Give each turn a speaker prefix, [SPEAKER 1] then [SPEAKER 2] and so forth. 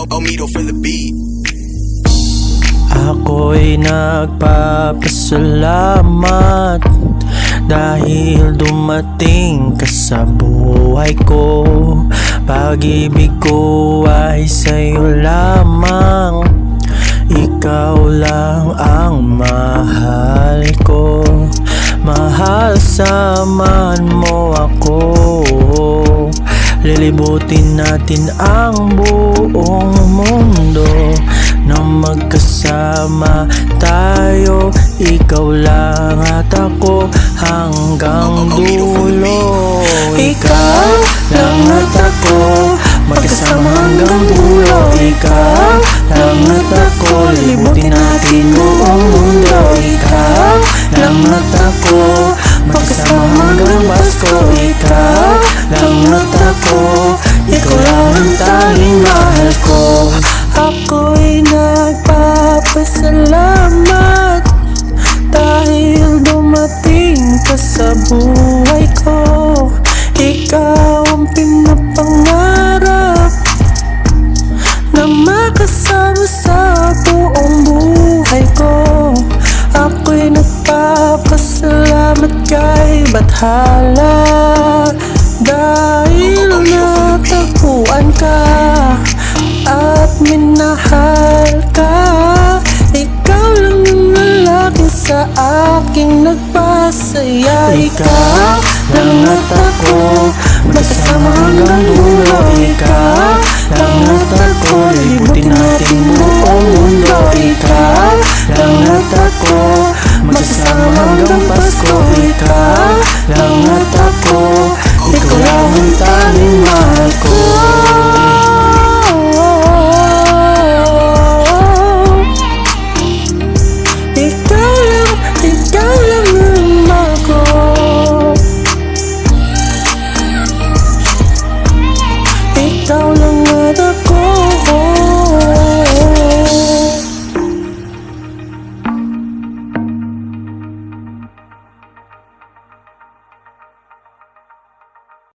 [SPEAKER 1] Omido for the beat.
[SPEAKER 2] Ako'y nagpapasalamat dahil dumating ka sa buhay ko. Pag-ibig ko ay sa'yo lamang, ikaw lang ang mahal ko. Mahal, samahan mo ako, lilibutin natin ang buong mundo. Nang magkasama tayo, ikaw lang at ako hanggang dulo. Ikaw lang at ako, magkasama hanggang dulo. Ikaw lang at ako, lilibutin natin buong mundo. Ikaw lang at ako, magkasama hanggang Pasko. Ikaw lang at ako, ikaw lang ang tanging mahal ko. Ako'y nagpapasalamat dahil dumating ka sa buhay ko. Ikaw ang pinapangarap na makasama sa buong buhay ko. Ako'y nagpapasalamat kay Bathala dahil natagpuan ka at minahal ka. Ikaw lang yung lalaki sa aking nagpasaya. Ikaw lang at ako, magkasama hanggang dulo. Ikaw lang at ako, lilibutin natin buong mundo. Ikaw lang at ako, magkasama hanggang Pasko. Ikaw lang at